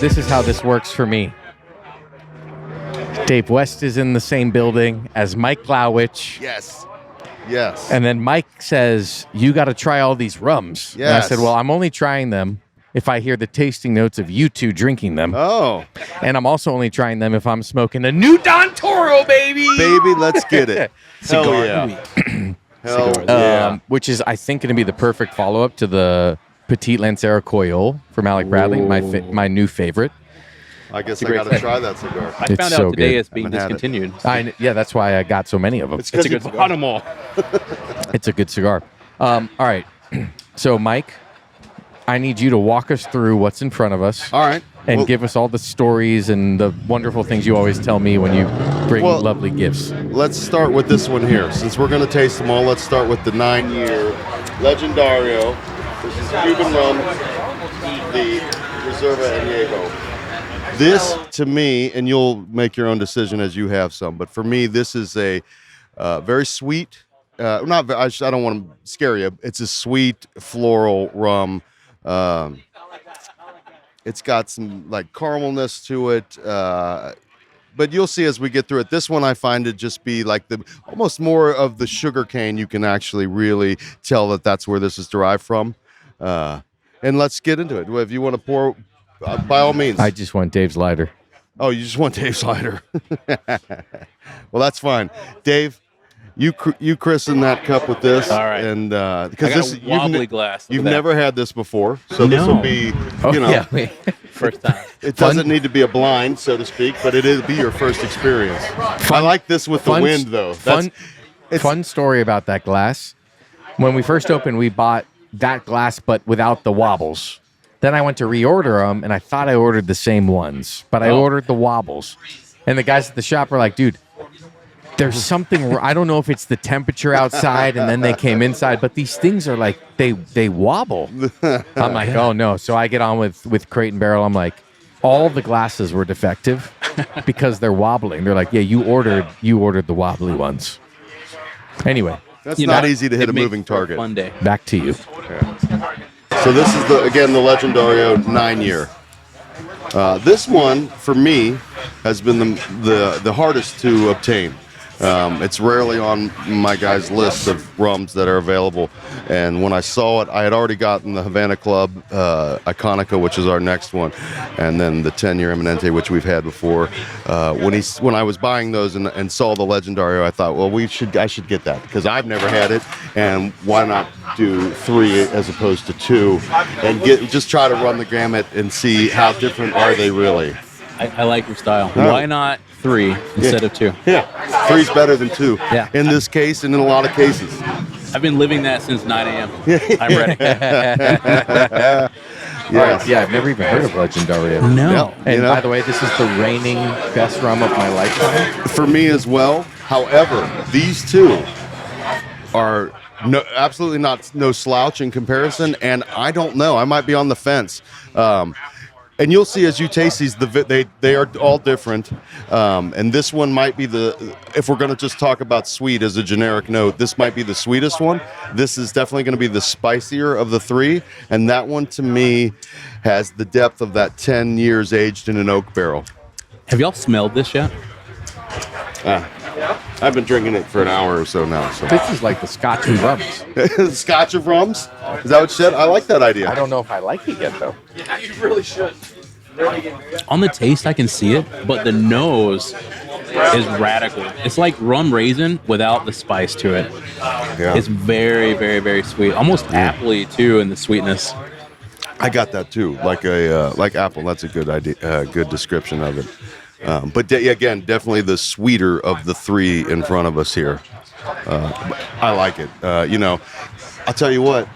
This is how this works for me. Dave West is in the same building as Mike Glowich. Yes. And then Mike says, you got to try all these rums. Yes. And I said, well, I'm only trying them if I hear the tasting notes of you two drinking them. Oh. And I'm also only trying them if I'm smoking a new Don Toro, baby. Baby, let's get it. Cigar. Hell yeah. Which is, I think, going to be the perfect follow-up to the Petit Lancero Coyol from Alec Bradley, my new favorite. I guess I got to try that cigar. I found out today it's being discontinued. Yeah, that's why I got so many of them. It's a good cigar. Them all. It's a good cigar. All right. So, Mike, I need you to walk us through what's in front of us. All right. And give us all the stories and the wonderful things you always tell me when you bring lovely gifts. Let's start with this one here. Since we're going to taste them all, let's start with the 9-year Legendario. This is Cuban rum, the Reserva Añejo. This, to me, and you'll make your own decision as you have some, but for me, this is a very sweet, I don't want to scare you, it's a sweet floral rum. It's got some like caramelness to it, but you'll see as we get through it. This one I find to just be like almost more of the sugar cane. You can actually really tell that that's where this is derived from. And let's get into it. If you want to pour, by all means. I just want Dave's lighter. Oh, you just want Dave's lighter. Well, that's fine. Dave, you christen that cup with this. All right. And because this wobbly glass. You've never had this before, so this will be, first time. It doesn't need to be a blind, so to speak, but it'll be your first experience. I like this with the wind, though. Fun story about that glass. When we first opened, we bought that glass, but without the wobbles. Then I went to reorder them, and I thought I ordered the same ones, but I ordered the wobbles. And the guys at the shop were like, dude, there's something, I don't know if it's the temperature outside, and then they came inside, but these things are like, they wobble. I'm like, oh no. So I get on with Crate and Barrel. I'm like, all the glasses were defective because they're wobbling. They're like, yeah, you ordered the wobbly ones. Anyway. That's not easy to hit a moving target. Fun day. Back to you. So this is, the Legendario 9-year. This one, for me, has been the hardest to obtain. It's rarely on my guys' list of rums that are available. And when I saw it, I had already gotten the Havana Club Iconica, which is our next one, and then the 10-year Eminente, which we've had before. When I was buying those and saw the Legendario, I thought, well, I should get that because I've never had it, and why not do 3 as opposed to 2, and just try to run the gamut and see how different are they really. I like your style. Why not 3 instead of 2? Yeah, 3's better than 2. Yeah. In this case and in a lot of cases. I've been living that since 9 a.m. I'm ready. Yes. Yeah, I've never even heard of Legendario. No. And by the way, this is the reigning best rum of my lifetime. For me as well. However, these two are absolutely no slouch in comparison, and I don't know. I might be on the fence. And you'll see as you taste these, they are all different. And this one might be if we're going to just talk about sweet as a generic note, this might be the sweetest one. This is definitely going to be the spicier of the 3. And that one, to me, has the depth of that 10 years aged in an oak barrel. Have y'all smelled this yet? I've been drinking it for an hour or so now. So. This is like the Scotch of rums. Scotch of rums? Is that what you said? I like that idea. I don't know if I like it yet, though. Yeah, you really should. On the taste, I can see it, but the nose is radical. It's like rum raisin without the spice to it. Yeah. It's very, very, very sweet. Almost appley, too, in the sweetness. I got that, too. Like apple. That's a good idea. Good description of it. But again, definitely the sweeter of the 3 in front of us here. I like it. I'll tell you what,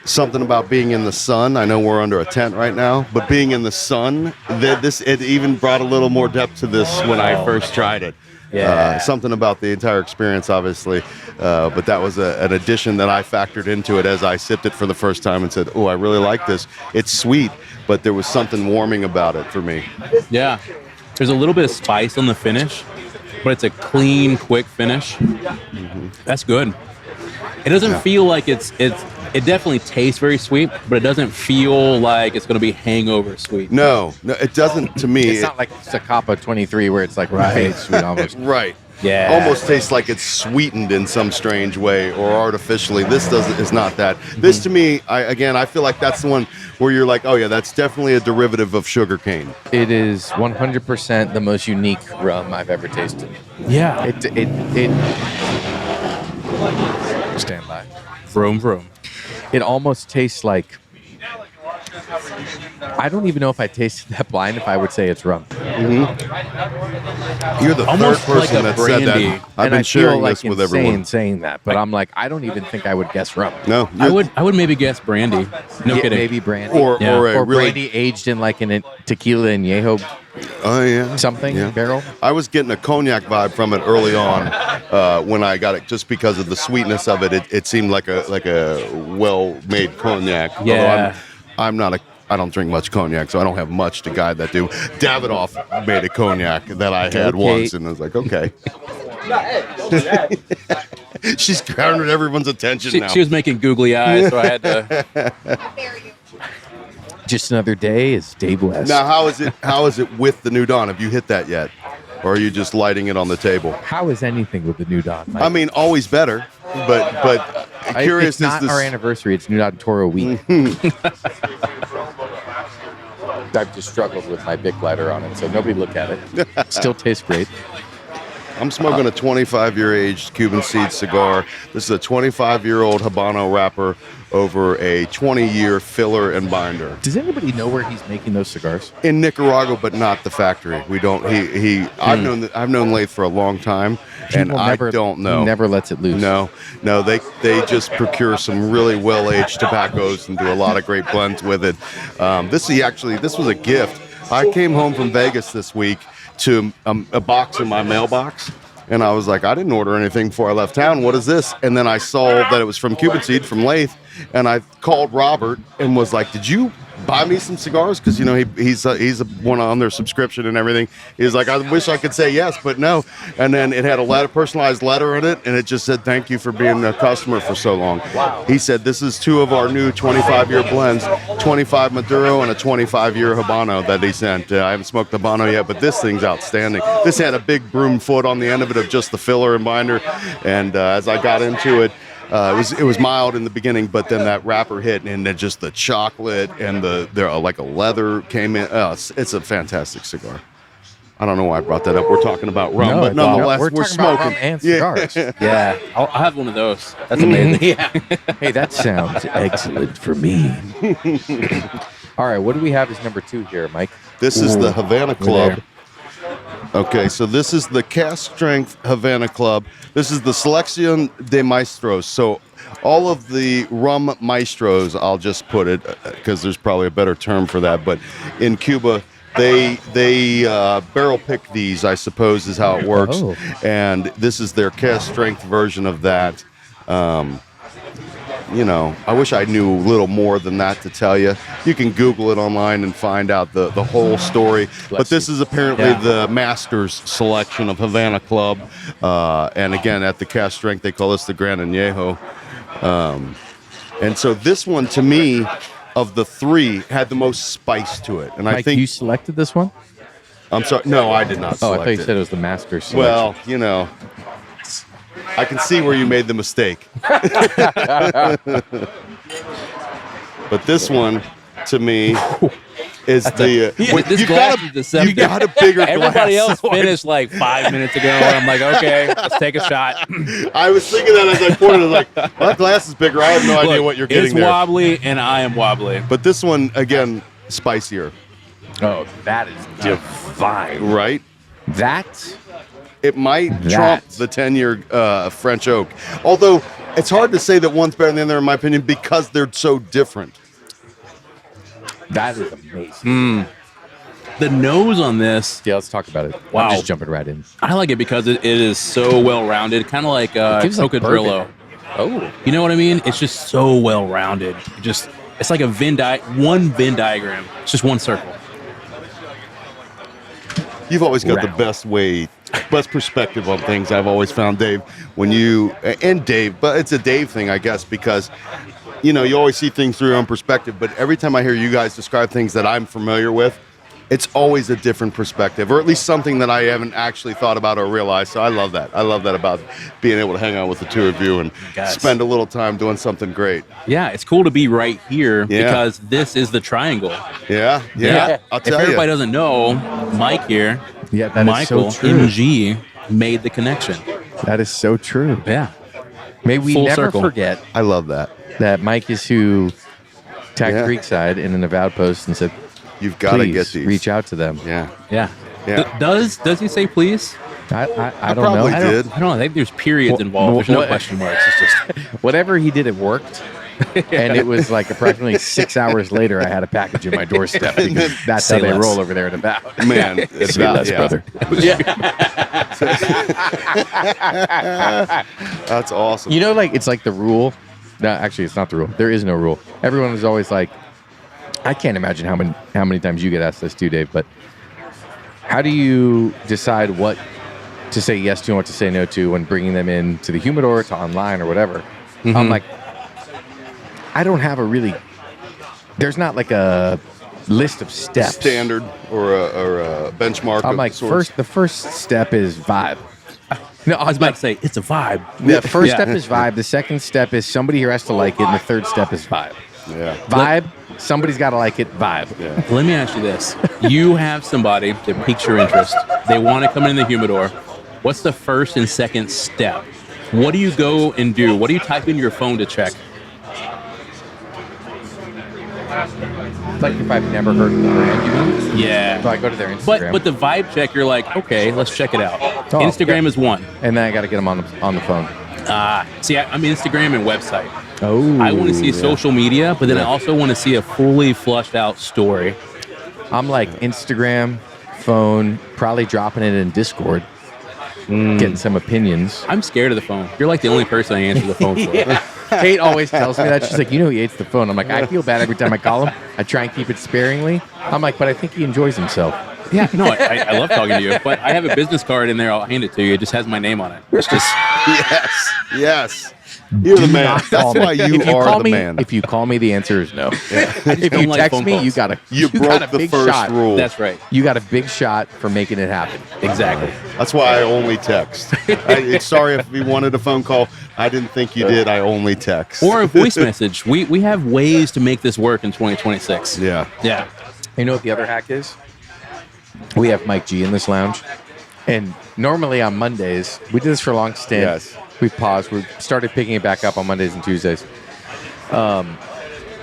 something about being in the sun. I know we're under a tent right now, but being in the sun, it even brought a little more depth to this when I first tried it. Yeah. Something about the entire experience, obviously, but that was an addition that I factored into it as I sipped it for the first time and said, oh, I really like this. It's sweet, but there was something warming about it for me. Yeah. There's a little bit of spice on the finish, but it's a clean, quick finish. That's good. It doesn't feel like it definitely tastes very sweet, but it doesn't feel like it's going to be hangover sweet. No, it doesn't to me. It's not like Zacapa 23 where it's like fade sweet almost. Right. Yeah. Almost tastes like it's sweetened in some strange way or artificially. This is not that. This to me, I feel like that's the one where you're like, oh yeah, that's definitely a derivative of sugarcane. It is 100% the most unique rum I've ever tasted. Yeah. It stand by. Vroom. It almost tastes like, I don't even know if I tasted that blind if I would say it's rum. You're the Almost third person like a that said brandy. that. I've And been I sharing feel like this with insane everyone. saying that, but I'm like, I don't even think I would guess rum. No, I would maybe guess brandy. No Yeah, kidding. maybe brandy. or Yeah. or a Or really brandy aged in like in a tequila and añejo oh yeah something yeah. barrel. I was getting a cognac vibe from it early on when I got it, just because of the sweetness of it. It seemed like a well-made cognac. Yeah. Although I don't drink much cognac, so I don't have much to guide that to. Davidoff made a cognac that I had once, and I was like, okay. She's garnered everyone's attention now. She was making googly eyes, so I had to. Just another day is Dave West. Now, how is it with the New Dawn? Have you hit that yet? Or are you just lighting it on the table? How is anything with the New Dawn, Mike? I mean, always better, but curious It's not is this. our anniversary. It's New Dawn Toro week. I've just struggled with my Bic lighter on it, so nobody look at it. Still tastes great. I'm smoking a 25-year aged Cuban seed cigar. This is a 25-year-old Habano wrapper over a 20-year filler and binder. Does anybody know where he's making those cigars? In Nicaragua, but not the factory. We don't. I've known Lath for a long time, and I don't know. He never lets it loose. No. They just procure some really well-aged tobaccos and do a lot of great blends with it. This was a gift. I came home from Vegas this week to a box in my mailbox, and I was like, I didn't order anything before I left town. What is this? And then I saw that it was from Cuban Seed from Lath, and I called Robert and was like, did you buy me some cigars? Because he's one on their subscription and everything. He's like, I wish I could say yes, but no. And then it had a personalized letter in it, and it just said, thank you for being a customer for so long. Wow. He said, this is 2 of our new 25-year blends, 25 Maduro and a 25-year Habano that he sent. I haven't smoked Habano yet, but this thing's outstanding. This had a big broom foot on the end of it of just the filler and binder, and as I got into it, it was mild in the beginning, but then that wrapper hit, and then just the chocolate and like a leather came in. It's a fantastic cigar. I don't know why I brought that up. We're talking about rum, but nonetheless, we're talking about smoking. rum and cigars. Yeah, I'll have one of those. That's amazing. Yeah. Hey, that sounds excellent for me. All right, what do we have as number 2 here, Mike? This is the Havana Club. there. Okay, so this is the Cast Strength Havana Club. This is the Selección de Maestros. So all of the rum maestros, I'll just put it, because there's probably a better term for that, but in Cuba, they barrel pick these, I suppose, is how it works. Oh. And this is their cast strength version of that. I wish I knew a little more than that to tell you. You can Google it online and find out the whole story. But this is apparently the Masters selection of Havana Club. And again, at the cast strength, they call this the Gran Añejo. And so this one, to me, of the 3, had the most spice to it. And Mike, I think you selected this one? I'm sorry. No, I did not Oh, I select thought you it. said it was the Masters selection. Well, I can see where you made the mistake. But this one, to me, is this you glass got is deceptive. You got a bigger Everybody glass. else finished like 5 minutes ago. And I'm like, okay, let's take a shot. I was thinking that as I poured it. I was like, well, that glass is bigger. I have no idea what you're getting it's there. wobbly, and I am wobbly. But this one, again, spicier. Oh, that is divine. Right? That It might trump the 10-year French oak. Although, it's hard to say that one's better than the other, in my opinion, because they're so different. That is amazing. The nose on this, Yeah, let's talk about it. Wow. I'm just jumping right in. I like it because it is so well-rounded, kind of like gives like Cocodrillo. bourbon. Oh, You know what I mean? It's just so well-rounded. It's like one Venn diagram. It's just one circle. You've always got round. the best perspective on things. I've always found, Dave, when you and Dave, but it's a Dave thing, I guess, because you always see things through your own perspective. But every time I hear you guys describe things that I'm familiar with, it's always a different perspective, or at least something that I haven't actually thought about or realized. So I love that. I love that about being able to hang out with the two of you and spend a little time doing something great. Yeah, it's cool to be right here because this is the triangle. Yeah. I'll tell if everybody you. doesn't know, Mike here, Yeah, that Michael is so true. MG made the connection. That is so true. Yeah. May we Full never circle. forget I love that. that Mike is who tagged Yeah. Creekside in an avowed post and said, You've got to please get these. reach out to them. Yeah. Yeah. Yeah. Does he say please? I don't know. probably I did. don't know. I think there's periods involved. There's no question marks. It's just Whatever he did, it worked. And it was like approximately 6 hours later, I had a package in my doorstep. Because that's Say how they less. roll over there at Avowed. Man, it's Say less, brother. That's awesome. You know, like it's like the rule. No, actually, it's not the rule. There is no rule. Everyone is always like, I can't imagine how many times you get asked this too, Dave. But how do you decide what to say yes to and what to say no to when bringing them in to the humidor, to online, or whatever? I'm like, I don't have a really. There's not like a list of steps. Standard or a benchmark. I'm of like, sorts. the first step is vibe. No, I was about to say it's a vibe. the first Yeah. step is vibe. The second step is somebody here has to like it, and the third step is vibe. Yeah. Vibe. Somebody's got to like it. Vibe. Yeah. Let me ask you this: you have somebody that piques your interest. They want to come in the humidor. What's the first and second step? What do you go and do? What do you type into your phone to check? Like if I've never heard of the brand, you mean? Yeah. So I go to their Instagram, But the vibe check, you're like, okay, let's check it out. Oh, Instagram yeah. is one. and then I got to get them on the phone. See, I'm Instagram and website. Oh, I want to see social media, but then I also want to see a fully flushed out story. I'm like Instagram, phone, probably dropping it in Discord, getting some opinions. I'm scared of the phone. You're like the only person I answer the phone for. Kate always tells me that. She's like, he hates the phone. I'm like, I feel bad every time I call him. I try and keep it sparingly. I'm like, but I think he enjoys himself. Yeah, no, I love talking to you, but I have a business card in there. I'll hand it to you. It just has my name on it. It's just Yes. You're the man. Not call That's me. why you If are call the me, man. If you call me, the answer is no. If don't you like text phone me, calls. you got a You got a broke the big first shot. rule. that's right. You got a big shot for making it happen. Exactly. That's why I only text. Sorry if you wanted a phone call. I didn't think you did. I only text. Or a voice message. We have ways to make this work in 2026. Yeah. Yeah. You know what the other hack is? We have Mike G in this lounge, and normally on Mondays, we did this for a long stint. Yes. We paused. We started picking it back up on Mondays and Tuesdays.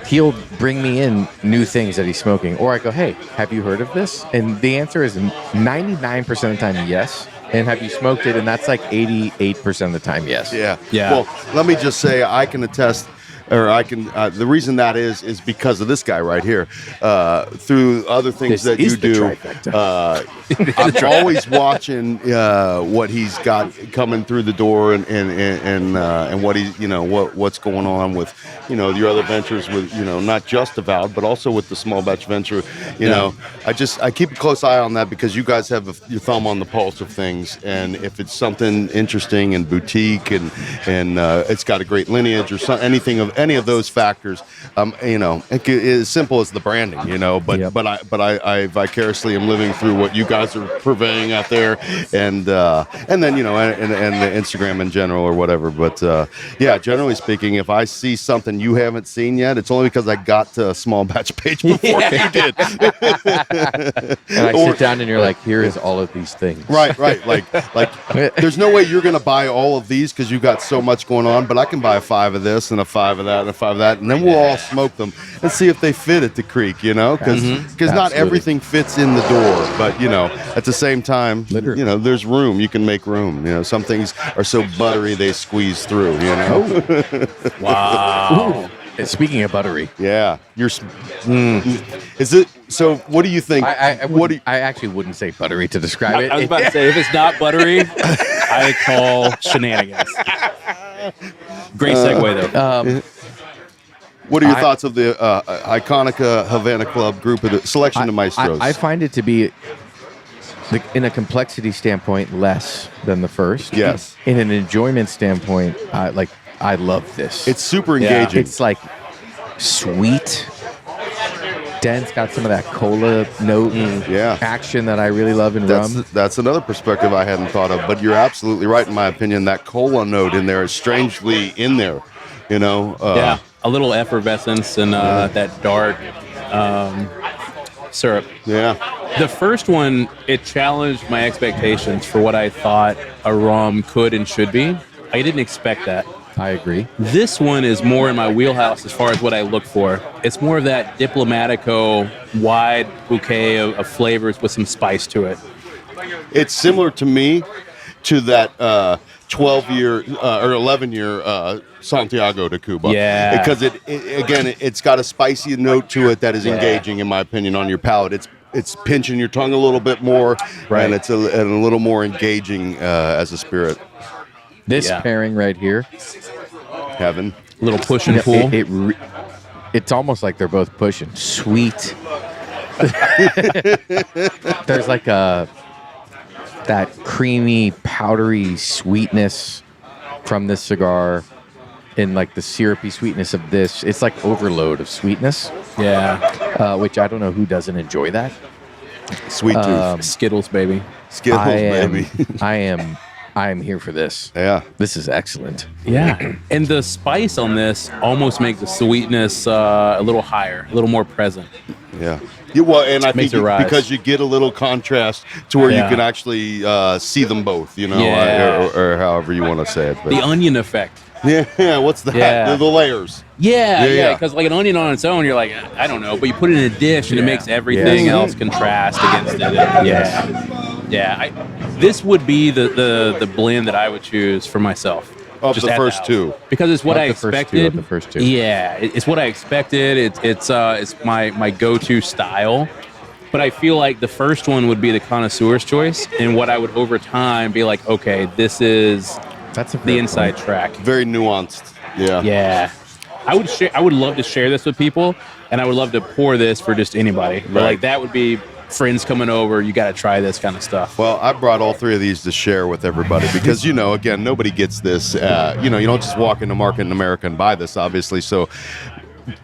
He'll bring me in new things that he's smoking, or I go, "Hey, have you heard of this?" And the answer is 99% of the time yes. And have you smoked it? And that's like 88% of the time yes. Yeah. Yeah. Well, let me just say I can attest, or I can. The reason that is because of this guy right here. Through other things This that you is the do, trifecta. I'm always watching what he's got coming through the door, and what he's what's going on with your other ventures with not just Avowed but also with the small batch venture. I keep a close eye on that because you guys have your thumb on the pulse of things, and if it's something interesting and boutique and it's got a great lineage or anything of any of those factors, as simple as the branding, but Yep. but I vicariously am living through what you guys are purveying out there, and then and the Instagram in general or whatever. But generally speaking, if I see something you haven't seen yet, it's only because I got to a small batch page before you did. And I sit down and you're like, here is all of these things. Right. Like there's no way you're going to buy all of these because you got so much going on, but I can buy 5 of this and a 5 of that and a 5 of that, and then we'll all smoke them and see if they fit at the creek, because not Absolutely. everything fits in the door, but at the same time, Literally. there's room. You can make room. Some things are so buttery they squeeze through. Wow. Speaking of buttery, Yeah, is it? So, what do you think? I actually wouldn't say buttery to describe it. I was about to say, if it's not buttery, I call shenanigans. Great segue, though. What are your thoughts of the iconic Havana Club group of the selection of maestros? I find it to be In a complexity standpoint, less than the first. Yes. In an enjoyment standpoint, I love this. It's super engaging. It's like sweet, dense, got some of that cola note action that I really love in rum. That's another perspective I hadn't thought of, but you're absolutely right in my opinion. That cola note in there is strangely in there, you know? A little effervescence and that dark syrup. Yeah. The first one, it challenged my expectations for what I thought a rum could and should be. I didn't expect that. I agree. This one is more in my wheelhouse as far as what I look for. It's more of that diplomatico, wide bouquet of flavors with some spice to it. It's similar to me to that 12-year or 11-year Santiago de Cuba. Yeah. Because it's got a spicy note to it that is engaging, in my opinion, on your palate. It's pinching your tongue a little bit more, and it's a little more engaging as a spirit. This pairing right here, Heaven. A little push and pull. It's almost like they're both pushing. Sweet. There's like that creamy, powdery sweetness from this cigar, and like the syrupy sweetness of this. It's like overload of sweetness. Yeah. Which I don't know who doesn't enjoy that. Sweet tooth. Skittles, baby. Skittles, baby. I am here for this. Yeah. This is excellent. Yeah. And the spice on this almost makes the sweetness a little higher, a little more present. Yeah. Well, and I think it rise. because you get a little contrast to where you can actually see them both, you know, or however you want to say it. But. The onion effect. Yeah, what's that? Yeah. The layers. Yeah, because like an onion on its own, you're like, I don't know, but you put it in a dish and it makes everything else contrast against it. This would be the blend that I would choose for myself. Of the first two. Because it's what I expected. The first two. Yeah, it's what I expected. It's my go-to style. But I feel like the first one would be the connoisseur's choice, and what I would over time be like, okay, this is the inside track. Very nuanced. Yeah. Yeah. I would love to share this with people, and I would love to pour this for just anybody. But like that would be friends coming over, you got to try this kind of stuff. Well, I brought all three of these to share with everybody because, you know, again, nobody gets this. You know, you don't just walk into market in America and buy this, obviously. So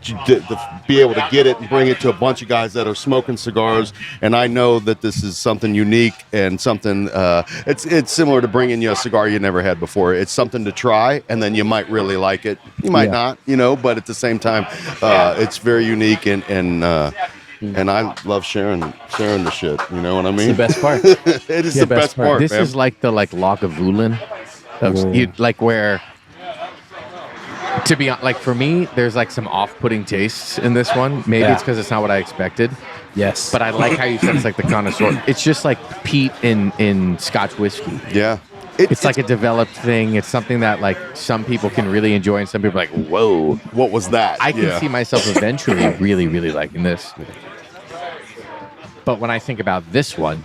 to be able to get it and bring it to a bunch of guys that are smoking cigars, and I know that this is something unique and something. It's similar to bringing you a cigar you never had before. It's something to try, and then you might really like it. You might not, you know, but at the same time, it's very unique and I love sharing the shit. You know what I mean? It's the best part. It is the best part. This is like the Lagavulin, like where. To be like for me, there's like some off-putting tastes in this one. Maybe it's because it's not what I expected. Yes, but I like how you said it's like the connoisseur. It's just like peat in Scotch whiskey. Yeah. It's like a developed thing. It's something that like some people can really enjoy, and some people are like, "Whoa, what was that?" I can see myself eventually really, really liking this. But when I think about this one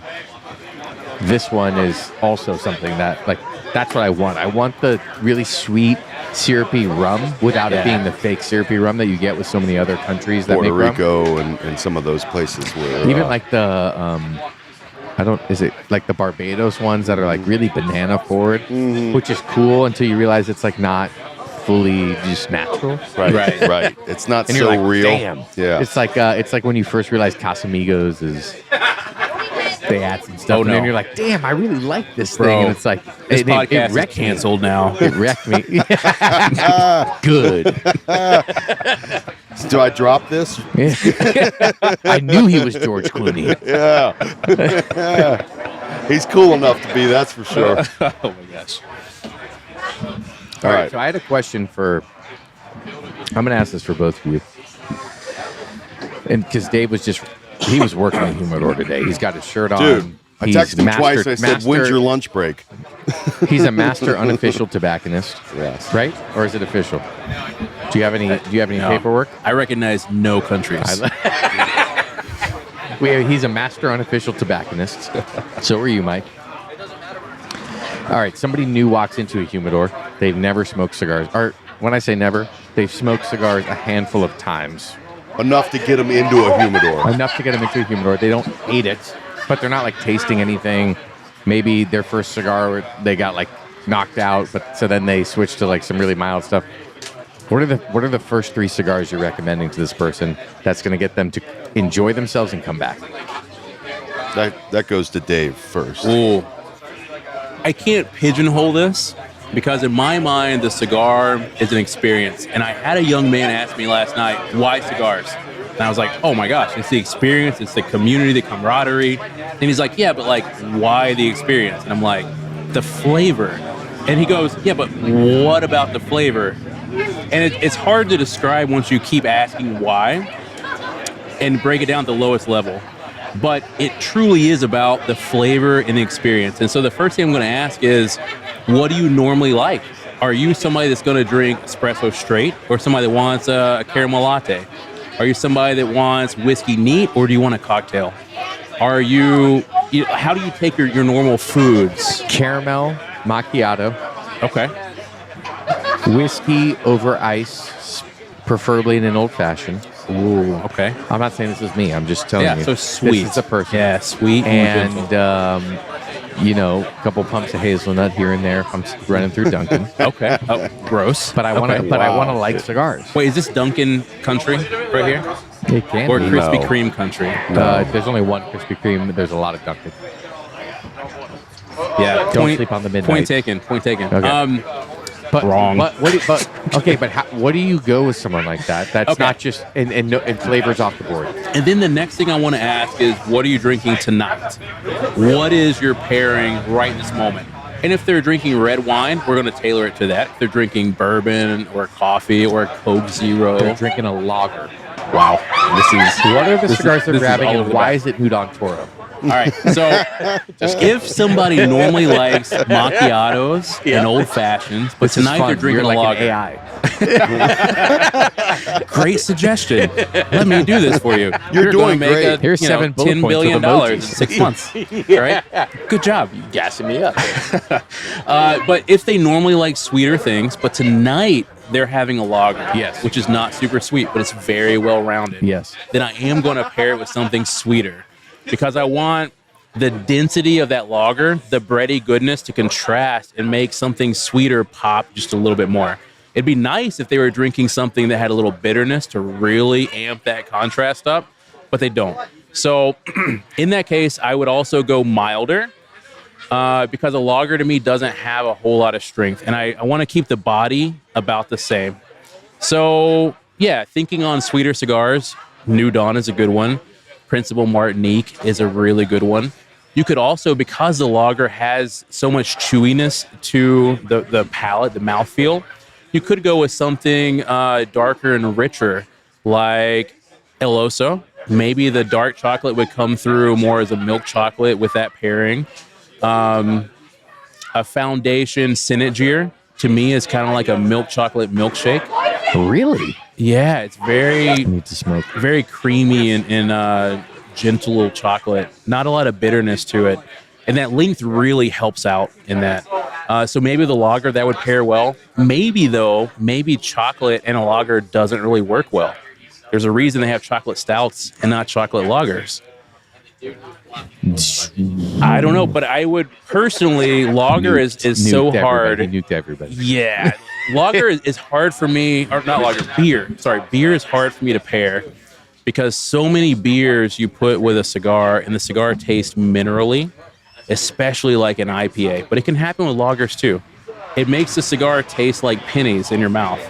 is also something that like that's what I want. I want the really sweet, syrupy rum without it being the fake syrupy rum that you get with so many other countries that Puerto make Rico rum. And some of those places where even like the is it like the Barbados ones that are like really banana forward, which is cool until you realize it's like not fully just natural. Right. It's not and so you're like, real. Damn. Yeah. It's like when you first realize Casamigos is they add some stuff, and then you're like, damn, I really like this thing, and it's like this podcast is canceled now. It wrecked me. Good. Do I drop this? I knew he was George Clooney. Yeah. He's cool enough to be, that's for sure. Oh my gosh. All right. So I had a question for. I'm going to ask this for both of you, and because Dave was he was working in Humidor today. He's got his shirt on. Dude, I texted him twice. I said, "When's your lunch break?" He's a master unofficial tobacconist. Yes. Right? Or is it official? Do you have any paperwork? I recognize no countries. He's a master unofficial tobacconist. So are you, Mike. All right, somebody new walks into a humidor. They've never smoked cigars. Or when I say never, they've smoked cigars a handful of times. Enough to get them into a humidor. Enough to get them into a humidor. They don't hate it. but they're not like tasting anything. Maybe their first cigar they got like knocked out, but so then they switched to like some really mild stuff. What are the first 3 cigars you're recommending to this person that's going to get them to enjoy themselves and come back? That goes to Dave first. Ooh. I can't pigeonhole this because in my mind, the cigar is an experience. And I had a young man ask me last night, why cigars? And I was like, oh my gosh, it's the experience, it's the community, the camaraderie. And he's like, yeah, but like, why the experience? And I'm like, the flavor. And he goes, yeah, but what about the flavor? And it's hard to describe once you keep asking why and break it down to the lowest level. But it truly is about the flavor and the experience. And so the first thing I'm going to ask is, what do you normally like? Are you somebody that's going to drink espresso straight or somebody that wants a caramel latte? Are you somebody that wants whiskey neat or do you want a cocktail? Are you how do you take your normal foods? Caramel macchiato. Okay. Whiskey over ice, preferably in an old fashioned. Ooh, okay. I'm not saying this is me. I'm just telling you. Yeah, so sweet. This is a person. Yeah, sweet and a couple pumps of hazelnut here and there. I'm running through Dunkin'. Okay. Oh, gross. But I want to. Okay. But I want to like cigars. Wait, is this Dunkin' country right here, It can or be. Krispy No. Kreme country? There's only one Krispy Kreme. There's a lot of Dunkin'. Yeah. Don't sleep on the midnight. Point taken. Point taken. Okay. But Wrong. But what do you go with someone like that? That's Okay. not just and flavors off the board. And then the next thing I want to ask is, what are you drinking tonight? What is your pairing right this moment? And if they're drinking red wine, we're going to tailor it to that. If they're drinking bourbon or coffee or Coke Zero. They're drinking a lager. Wow. What are the cigars they're this is grabbing, all and over the why back. is it Udon Toro? All right. So if somebody normally likes macchiatos and old fashions, but This is tonight they're fun. drinking You're a like lager. an AI. Great suggestion. Let me do this for you. You're doing gonna make great. Here's 7 bullet $10 points with billion emojis. in 6 months. Right? Good job. You Gassing me up. But if they normally like sweeter things, but tonight they're having a lager, Yes. which is not super sweet, but it's very well rounded. Yes. Then I am going to pair it with something sweeter because I want the density of that lager, the bready goodness to contrast and make something sweeter pop just a little bit more. It'd be nice if they were drinking something that had a little bitterness to really amp that contrast up, but they don't. So in that case, I would also go milder. Because a lager to me doesn't have a whole lot of strength, and I want to keep the body about the same. So yeah, thinking on sweeter cigars, New Dawn is a good one. Principal Martinique is a really good one. You could also, because the lager has so much chewiness to the palate, the mouthfeel, you could go with something darker and richer, like El Oso. Maybe the dark chocolate would come through more as a milk chocolate with that pairing. A Foundation Synergy to me is kind of like a milk chocolate milkshake. Really? Yeah, it's I need to smoke. very creamy and gentle little chocolate. Not a lot of bitterness to it. And that length really helps out in that. So maybe the lager, that would pair well. Maybe chocolate and a lager doesn't really work well. There's a reason they have chocolate stouts and not chocolate lagers. I don't know, but I would personally, lager is so hard. Nuked everybody. Yeah. Lager is hard for me, or not lager, beer. Sorry, beer is hard for me to pair because so many beers you put with a cigar and the cigar tastes minerally, especially like an IPA. But it can happen with lagers too. It makes the cigar taste like pennies in your mouth.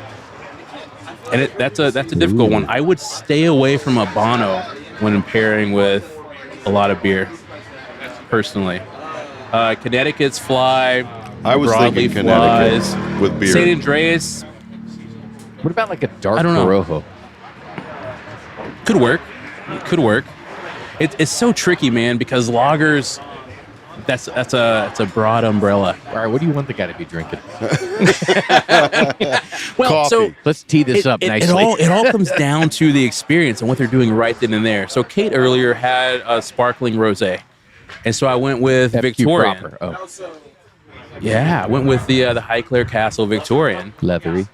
And that's a difficult one. I would stay away from Habano when pairing with a lot of beer, personally. Connecticut's fly. I was broadleaf thinking flies. Connecticut with beer. St. Andreas What about like a dark I don't know. Corojo? could work. Could work. It's so tricky, man, because lagers. That's a broad umbrella. All right, what do you want the guy to be drinking? Well, Coffee. so Let's tee this up nicely. It all comes down to the experience and what they're doing right then and there. So Kate earlier had a sparkling rosé, and so I went with FQ Victorian. proper. Oh, Yeah, I went with the Highclere Castle Victorian. leathery.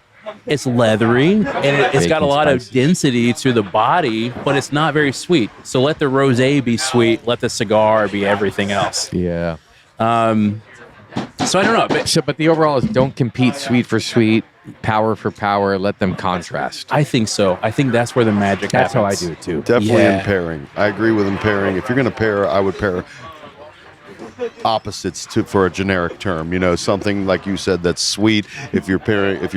It's leathery, and it's got a Bacon lot of spices. density to the body, but it's not very sweet. So let the rosé be sweet. Let the cigar be everything else. Yeah. So I don't know. But the overall is don't compete sweet for sweet, power for power. Let them contrast. I think so. I think that's where the magic That's how I happens. do it too. Definitely Yeah. in pairing. I agree with in pairing. If you're going to pair, I would pair opposites for a generic term. You know, something like you said that's sweet. If you're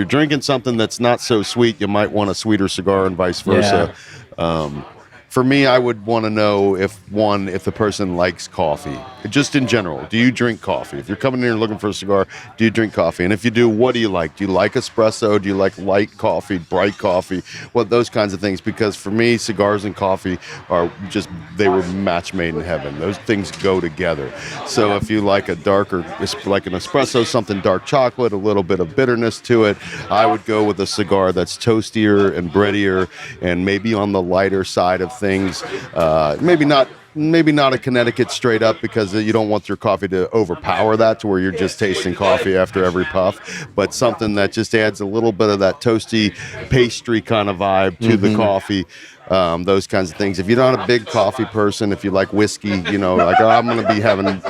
drinking something that's not so sweet, you might want a sweeter cigar and vice versa. For me, I would want to know if the person likes coffee. Just in general, do you drink coffee? If you're coming in here looking for a cigar, do you drink coffee? And if you do, what do you like? Do you like espresso? Do you like light coffee, bright coffee? Those kinds of things. Because for me, cigars and coffee they were match made in heaven. Those things go together. So if you like a darker, like an espresso, something dark chocolate, a little bit of bitterness to it, I would go with a cigar that's toastier and breadier and maybe on the lighter side of things. Maybe not a Connecticut straight up, because you don't want your coffee to overpower that to where you're just tasting coffee after every puff, but something that just adds a little bit of that toasty pastry kind of vibe to the coffee. Those kinds of things. If you're not a big coffee person, if you like whiskey, like I'm going to be having,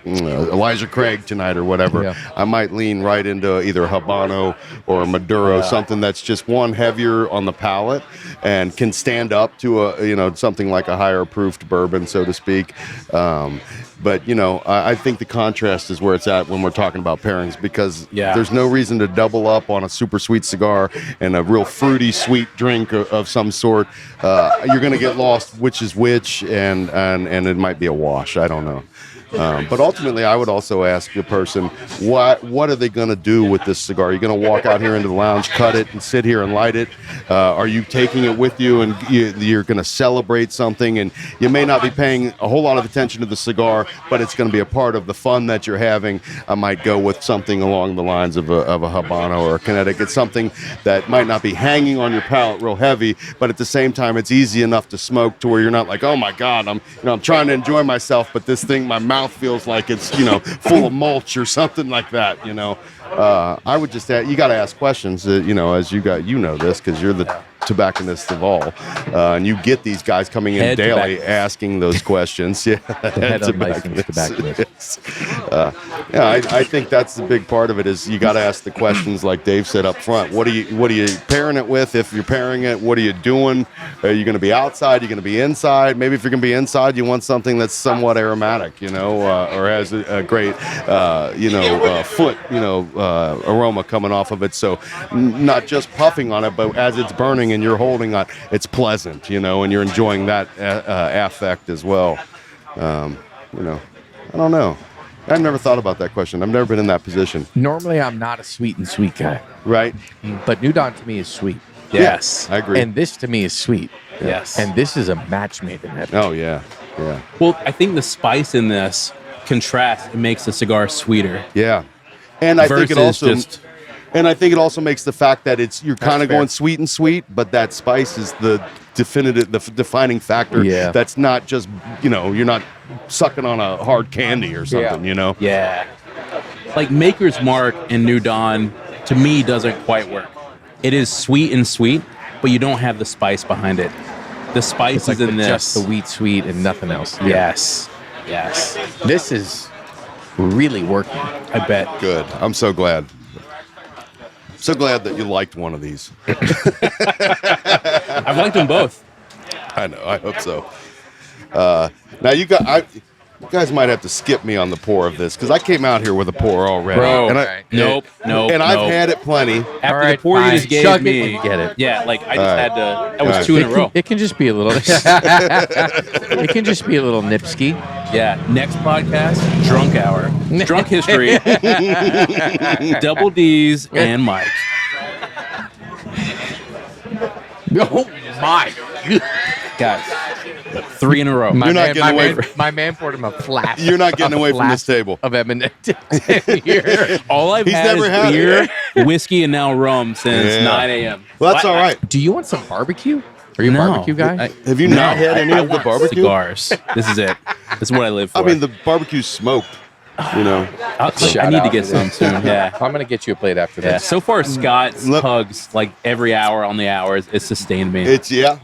Elijah Craig tonight or whatever, I might lean right into either Habano or Maduro, something that's just heavier on the palate and can stand up to something like a higher proofed bourbon, so to speak. But I think the contrast is where it's at when we're talking about pairings, because there's no reason to double up on a super sweet cigar and a real fruity sweet drink of some sort. You're going to get lost which is which, and it might be a wash. I don't know. But ultimately, I would also ask the person, what are they going to do with this cigar? Are you going to walk out here into the lounge, cut it, and sit here and light it? Are you taking it with you, and you're going to celebrate something? And you may not be paying a whole lot of attention to the cigar, but it's going to be a part of the fun that you're having. I might go with something along the lines of a Habano or a Connecticut, something that might not be hanging on your palate real heavy, but at the same time, it's easy enough to smoke to where you're not like, oh my God, I'm trying to enjoy myself, but this thing, my mouth feels like it's full of mulch or something like that. I would just you got to ask questions. As you this because you're the tobacconist of all, and you get these guys coming in daily asking those questions. Yeah, head unlicensed tobacconist. I think that's the big part of it, is you got to ask the questions like Dave said up front. What are you pairing it with? If you're pairing it, what are you doing? Are you going to be outside? Are you going to be inside? Maybe if you're going to be inside, you want something that's somewhat aromatic, or has a great, foot, aroma coming off of it. So not just puffing on it, but as it's burning and you're holding on, it's pleasant, and you're enjoying that affect as well. I don't know. I've never thought about that question. I've never been in that position. Normally, I'm not a sweet guy, Right? but New Dawn to me is sweet. Yes. I agree. And this to me is sweet. Yes. And this is a match made in heaven. Oh, yeah. Yeah. Well, I think the spice in this contrasts and makes the cigar sweeter. Yeah. And I think versus it also makes the fact that you're kind of going sweet and sweet, but that spice is the defining factor. Yeah. That's not just, you're not sucking on a hard candy or something, Yeah. Like Maker's Mark and New Dawn, to me, doesn't quite work. It is sweet, but you don't have the spice behind it. The spice It's like is in this. just the wheat sweet and nothing else. Yes. Yes. This is really working. I bet. Good. I'm so glad. So glad that you liked one of these. I've liked them both. I know. I hope so. Now you guys might have to skip me on the pour of this, because I came out here with a pour already. Bro, and nope. And I've had it plenty. After the pour you just gave Chug me, it and get it. yeah, like I just had to. That was All right. two in a row. It can just be a little. It can just be a little nipsky. Yeah. Next podcast, drunk hour, drunk history, double D's and Mike. Oh my! Guys, 3 in a row. You're not getting away from. My man poured him a flask. You're not getting away from this table. of M&M here. All I've He's had never is had beer, whiskey, and now rum since 9 a.m. Well, that's all right. Do you want some barbecue? Are you a barbecue guy? Have you not had any of the want barbecue? Cigars. This is it. This is what I live for. I mean, the barbecue's smoked. You know, I need to get some soon. Yeah. I'm gonna get you a plate after Yeah. this. So far, Scott's hugs like every hour on the hour. It's sustained me.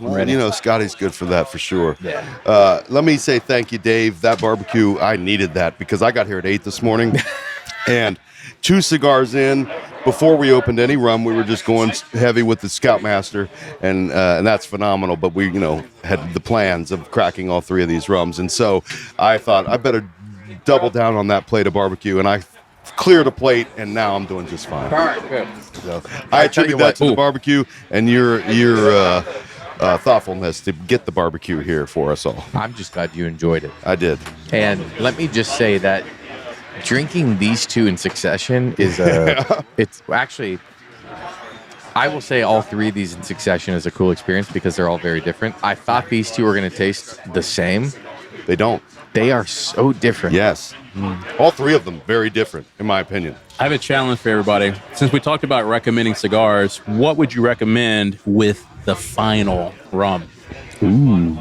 Well, you know, Scotty's good for that for sure. Yeah. Let me say thank you, Dave. That barbecue, I needed that because I got here at 8 this morning, and 2 cigars in. Before we opened any rum, we were just going heavy with the Scoutmaster, and that's phenomenal. But we, you know, had the plans of cracking all 3 of these rums, and so I thought I better double down on that plate of barbecue, and I cleared a plate, and now I'm doing just fine. All right, good. So I attribute that to the barbecue and your thoughtfulness to get the barbecue here for us all. I'm just glad you enjoyed it. I did. And let me just say that drinking these 2 in succession is it's actually, I will say all 3 of these in succession is a cool experience because they're all very different. I thought these 2 were going to taste the same. They don't. They are so different. Yes. All 3 of them very different, in my opinion. I have a challenge for everybody. Since we talked about recommending cigars, what would you recommend with the final rum? Ooh.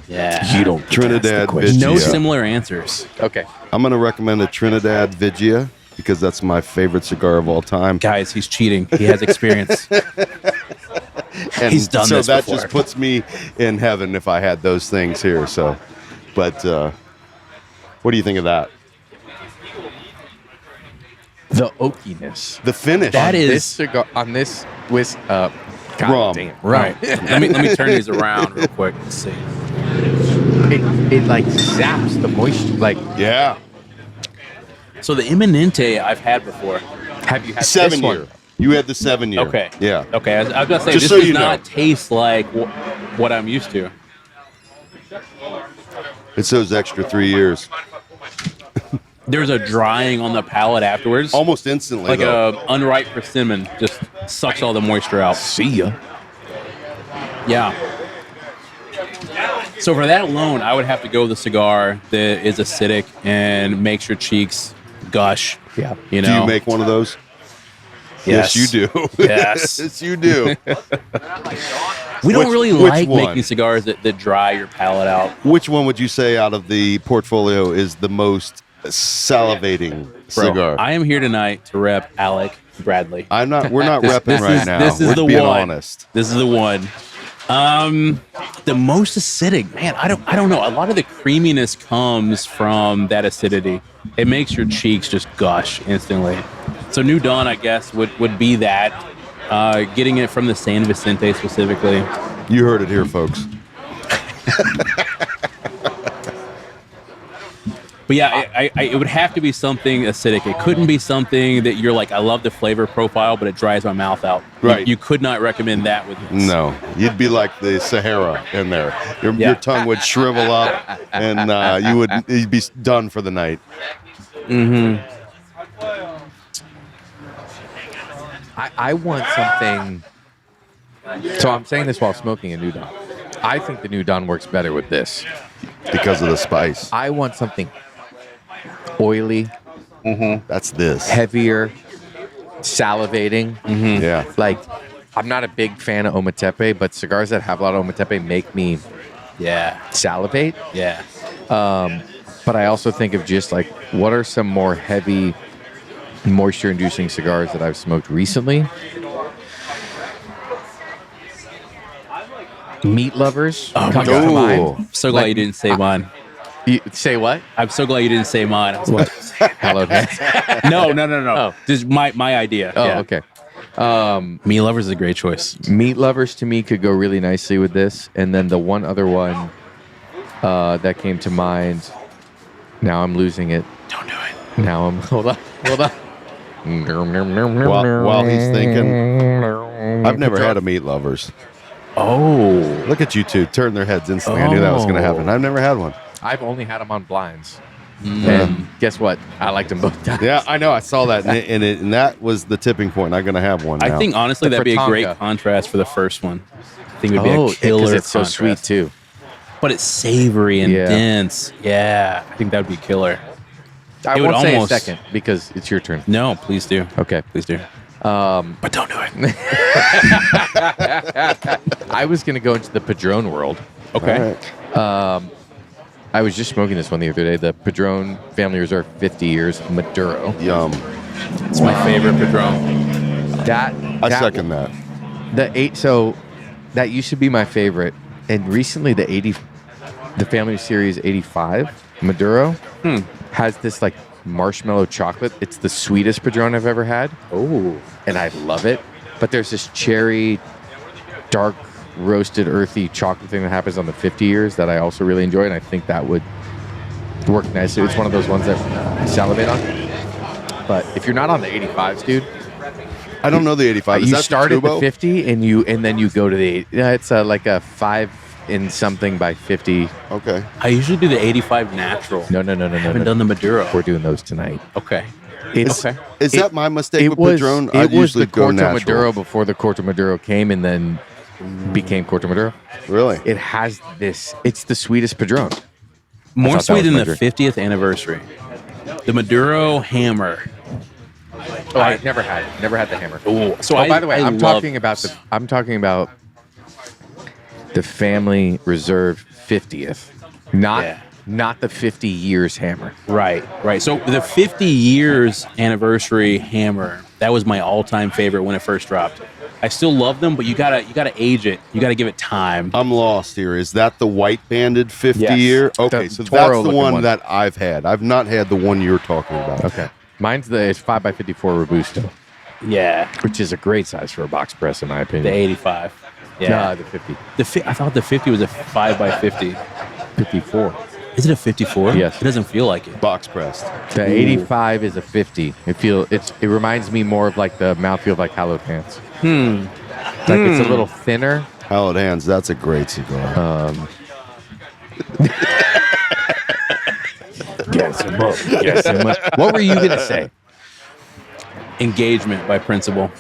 Yeah. You don't Trinidad question. Vigia. No similar answers. Okay. I'm going to recommend a Trinidad Vigia because that's my favorite cigar of all time. Guys, he's cheating. He has experience. And he's done so this that before. just puts me in heaven if I had those things here. So, but what do you think of that? The oakiness. The finish. That is- This cigar on this with God Rum. damn, All right. let me turn these around real quick. Let's see. It like zaps the moisture. Like, Yeah. So the Eminente I've had before. have you had 7 this one? year. You had the 7 year. Okay. Yeah. Okay. I was going to say, Just this so does you know. not taste like what I'm used to. It's those extra 3 years. There's a drying on the palate afterwards. Almost instantly. Like though. a unripe persimmon just sucks all the moisture out. See ya. Yeah. So for that alone, I would have to go with a cigar that is acidic and makes your cheeks gush. Yeah. You know. Do you make one of those? Yes. you do. Yes. Yes, you do. We don't Which- really which like one? making cigars that dry your palate out. Which one would you say out of the portfolio is the most salivating Bro, cigar? I am here tonight to rep Alec Bradley. We're not repping This right is- now. this is We're the being one. honest. This is the one. The most acidic, man. I don't know. A lot of the creaminess comes from that acidity. It makes your cheeks just gush instantly. So New Dawn, I guess, would be that. Getting it from the San Vicente specifically. You heard it here, folks. But yeah, it would have to be something acidic. It couldn't be something that you're like, I love the flavor profile, but it dries my mouth out. Right. You could not recommend that with this. No, you'd be like the Sahara in there. Your Yeah. tongue would shrivel up, and you'd be done for the night. I want something. So I'm saying this while smoking a New Dawn. I think the New Dawn works better with this. Because of the spice. I want something oily, That's this. heavier, salivating. Yeah. Like, I'm not a big fan of Ometepe, but cigars that have a lot of Ometepe make me Yeah. salivate. Yeah. But I also think of just like, what are some more heavy, moisture-inducing cigars that I've smoked recently? Meat lovers come to God. mind. Ooh. I'm so glad you didn't say mine. You, say what? I'm so glad you didn't say mine. I was like, Hello. no. Oh. Just my idea. Oh, Yeah. okay. Meat lovers is a great choice. Meat lovers to me could go really nicely with this. And then the one other one that came to mind, now I'm losing it. Don't do it. Now I'm, hold on. While he's thinking, I've never had a meat lovers. Oh. Look at you two turn their heads instantly. I knew that was going to happen. I've never had one. I've only had them on blinds. And guess what? I liked them both times. Yeah, I know. I saw that, and that was the tipping point. I'm going to have one now. I think honestly The that'd be a great Frittata. contrast for the first one. I think it would be Oh, a killer because it's so contrast. sweet too. But it's savory and Yeah. dense. Yeah, I think that would be killer. I It would won't say almost- a second because it's your turn. No, please do. Okay. Please do. But don't do it. I was going to go into the Padrón world. Okay. All right. I was just smoking this one the other day. The Padrón Family Reserve 50 years Maduro. Yum. It's my favorite Padrón. I second that. So that used to be my favorite, and recently the Family Series 85 Maduro has this like marshmallow chocolate. It's the sweetest Padrón I've ever had. Oh, and I love it. But there's this cherry, dark roasted, earthy chocolate thing that happens on the 50 years that I also really enjoy, and I think that would work nicely. It's one of those ones that I salivate on. But if you're not on the 85s, dude, I don't know the 85. Is you that start the at the Tubo? 50 and then you go to the 80. Yeah, it's like a 5 in something by 50. Okay. I usually do the 85 natural. No. I haven't done the Maduro. We're doing those tonight. Okay. Is that my mistake with Padrón? I It was usually the go Corto natural. Maduro before the Corto Maduro came and then became Corto Maduro. Really? It has this. It's the sweetest Padrón. More thought that sweet was than my the drink. 50th anniversary. The Maduro Hammer. Oh, I've never had the hammer. Ooh, so by the way, I'm love- talking about the Family Reserve 50th, not the 50 years hammer. Right. So the 50 years anniversary Hammer, that was my all-time favorite when it first dropped. I still love them, but you gotta age it. You gotta give it time. I'm lost here. Is that the white banded 50 Yes. year? Okay, The so Toro that's the looking one one. that I've had. I've not had the one you're talking about. Okay, mine's it's 5x54 Robusto, Yeah. which is a great size for a box press in my The opinion. 85. Yeah. The 50, I thought the 50 was a 5x50. 54. Is it a 54? Yes. It doesn't feel like it. Box pressed. The 85 is a 50. It reminds me more of like the mouthfeel of like Hallowed Hands. Like it's a little thinner. Hallowed Hands, that's a great cigar. Yes, what were you gonna say? Engagement by Principle.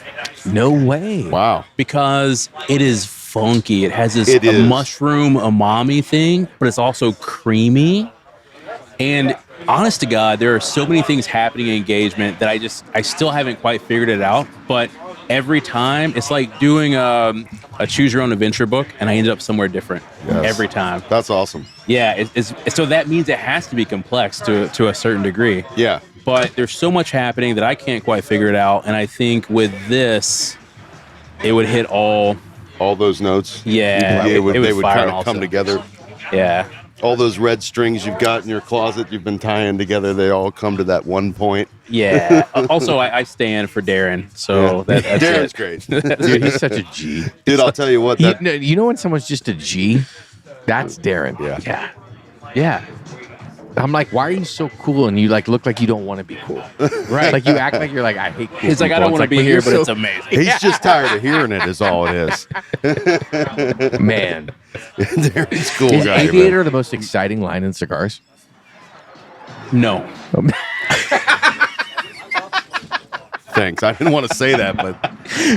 No way. Wow. Because it is funky. It has this It is. mushroom umami thing, but it's also creamy. And honest to God, there are so many things happening in Engagement that I still haven't quite figured it out. But every time, it's like doing a choose your own adventure book, and I ended up somewhere different Yes. every time. That's awesome. Yeah, so that means it has to be complex to a certain degree. Yeah. But there's so much happening that I can't quite figure it out. And I think with this, it would hit all. All those notes. Yeah, They it would would fire kind on all of come cylinders. together. Yeah. All those red strings you've got in your closet, you've been tying together, they all come to that one point. Yeah. Also, I stand for Darren. So that's Darren's it. great. Dude, he's such a G. Dude, I'll tell you what. You know when someone's just a G? That's Darren. Yeah. Yeah. I'm like, why are you so cool? And you like look like you don't want to be cool. Right. Like you act like you're like, I hate cool He's like, I people. don't want to It's be like, here, you're but so- it's amazing. He's just tired of hearing it, is all it is. Man. Darren's cool Is guy. man. Aviator the most exciting line in cigars? No. Thanks. I didn't want to say that, but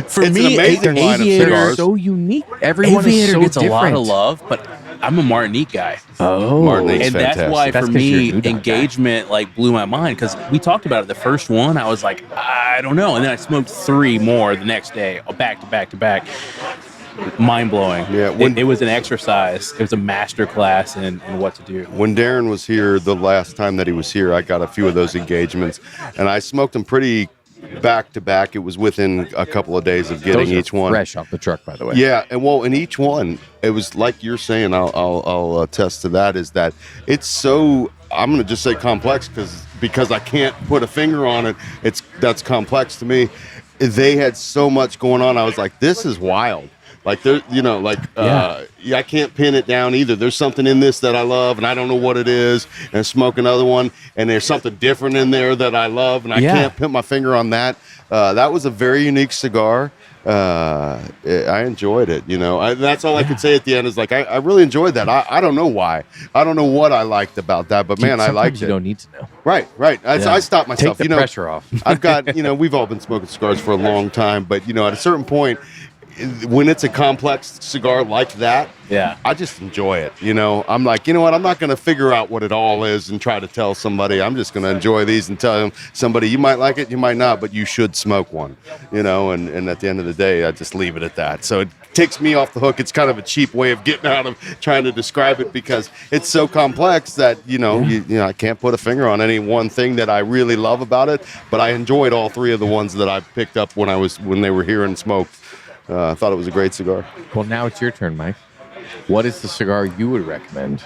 For it's me, an amazing line of Aviator- cigars. So unique. Everyone Aviator is so gets different. a lot of love, but I'm a Martinique guy. Oh, Martinique's And that's why, fantastic. That's for 'cause you're a me, New Dog guy. Engagement like blew my mind because we talked about it. The first one, I was like, I don't know, and then I smoked 3 more the next day, back to back to back. Mind blowing. Yeah, it was an exercise. It was a master class in what to do. When Darren was here, the last time that he was here, I got a few of those engagements, and I smoked them pretty back to back. It was within a couple of days of getting Those are each one. fresh off the truck, by the way. Yeah, and well, in each one, it was like you're saying. I'll attest to that. Is that it's so? I'm gonna just say complex because I can't put a finger on it. That's complex to me. They had so much going on. I was like, this is wild. Like there, I can't pin it down either. There's something in this that I love, and I don't know what it is. And I smoke another one, and there's something different in there that I love, and I can't put my finger on that. That was a very unique cigar. I enjoyed it. That's all I could say at the end is like I really enjoyed that. I don't know why. I don't know what I liked about that, but man, I Sometimes liked you it. don't need to know. Right. I stopped myself. Take the pressure off. I've got, we've all been smoking cigars for a long time, but at a certain point, when it's a complex cigar like that, Yeah. I just enjoy it. You know, I'm like, you know what? I'm not going to figure out what it all is and try to tell somebody. I'm just going to enjoy these and tell somebody, you might like it, you might not, but you should smoke one. You know, and at the end of the day, I just leave it at that. So it takes me off the hook. It's kind of a cheap way of getting out of trying to describe it because it's so complex that, you know, I can't put a finger on any one thing that I really love about it. But I enjoyed all three of the ones that I picked up when they were here and smoked. I thought it was a great cigar. Well, now it's your turn, Mike. What is the cigar you would recommend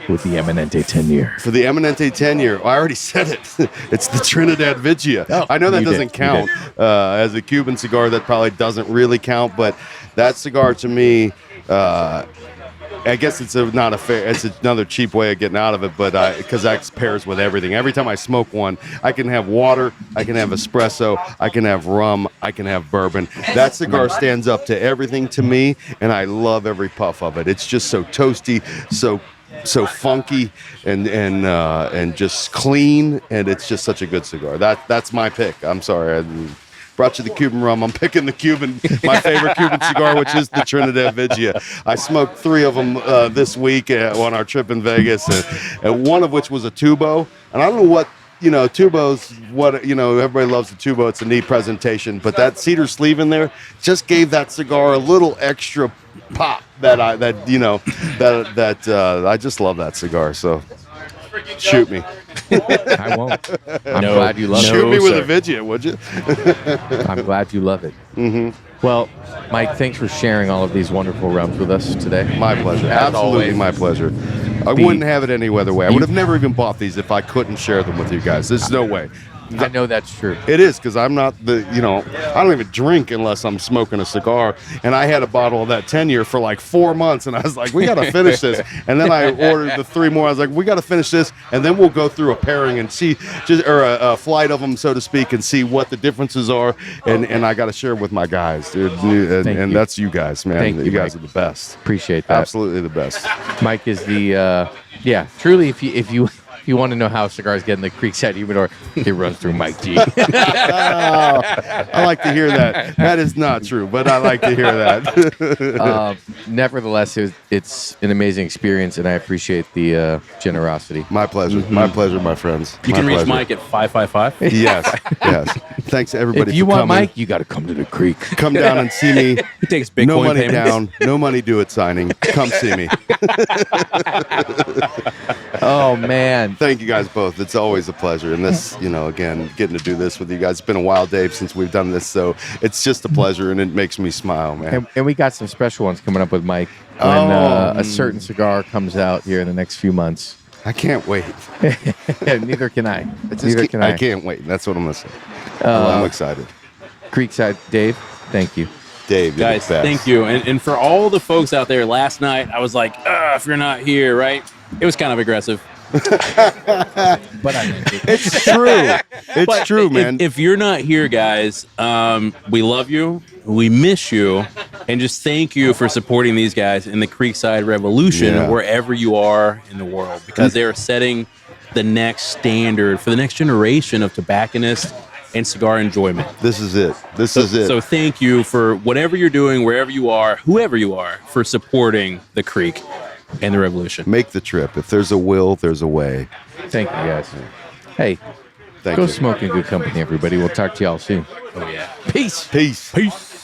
with the Eminente 10-year? For the Eminente 10-year, I already said it. It's the Trinidad Vigia. Oh, I know that you doesn't did. count as a Cuban cigar. That probably doesn't really count, but that cigar to me, I guess it's not a fair. It's another cheap way of getting out of it, but because that pairs with everything. Every time I smoke one, I can have water, I can have espresso, I can have rum, I can have bourbon. That cigar stands up to everything to me, and I love every puff of it. It's just so toasty, so funky, and just clean, and it's just such a good cigar. That's my pick. I'm sorry. I brought you the Cuban rum. I'm picking my favorite Cuban cigar, which is the Trinidad Vigia. I smoked 3 of them this week on our trip in Vegas, and one of which was a tubo. And I don't know what, tubo's everybody loves the tubo. It's a neat presentation, but that cedar sleeve in there just gave that cigar a little extra pop that I just love that cigar. So shoot me. I won't. I'm glad you love it. Shoot me with a Vigia, would you? I'm glad you love it. Mm-hmm. Well, Mike, thanks for sharing all of these wonderful rums with us today. My pleasure. As Absolutely always. my pleasure. I wouldn't have it any other way. I would have never even bought these if I couldn't share them with you guys. There's no way. I know that's true. It is, because I'm not I don't even drink unless I'm smoking a cigar. And I had a bottle of that 10-year for like 4 months, and I was like, we got to finish this. And then I ordered the 3 more. I was like, we got to finish this, and then we'll go through a pairing and see, or a flight of them, so to speak, and see what the differences are. And I got to share with my guys, dude. And that's you guys, man. Thank you, guys Mike. are the best. Appreciate that. Absolutely the best. Mike is the truly. If you want to know how cigars get in the Creekside Humidor, it runs through Mike G. I like to hear that. That is not true, but I like to hear that. Nevertheless, it's an amazing experience, and I appreciate the generosity. My pleasure. Mm-hmm. My pleasure, my friends. You My can reach pleasure. Mike at 555. Yes, yes. Thanks to everybody If you for want coming. Mike, you got to come to the Creek. Come down and see me. He takes Bitcoin No money payments. down. No money due at signing. Come see me. Oh man, Thank you guys both. It's always a pleasure. And this, again, getting to do this with you guys. It's been a while, Dave, since we've done this. So it's just a pleasure, and it makes me smile, man. and we got some special ones coming up with Mike when a certain cigar comes out here in the next few months. I can't wait. Neither can I. I can't wait. That's what I'm going to say. I'm excited. Creekside, Dave, thank you. Dave, you're Guys, the best. thank you. And for all the folks out there, last night, I was like, if you're not here, right? It was kind of aggressive. But I meant it. It's true. It's But true, man. If you're not here, guys, we love you. We miss you. And just thank you for supporting these guys in the Creekside Revolution, Yeah. wherever you are in the world, because they are setting the next standard for the next generation of tobacconists and cigar enjoyment. This is it. This is it. So thank you for whatever you're doing, wherever you are, whoever you are, for supporting the Creek and the Revolution. Make the trip. If there's a will, there's a way. Thank you, guys. Hey, Thank go you. smoke in good company, everybody. We'll talk to y'all soon. Oh, yeah. Peace. Peace. Peace.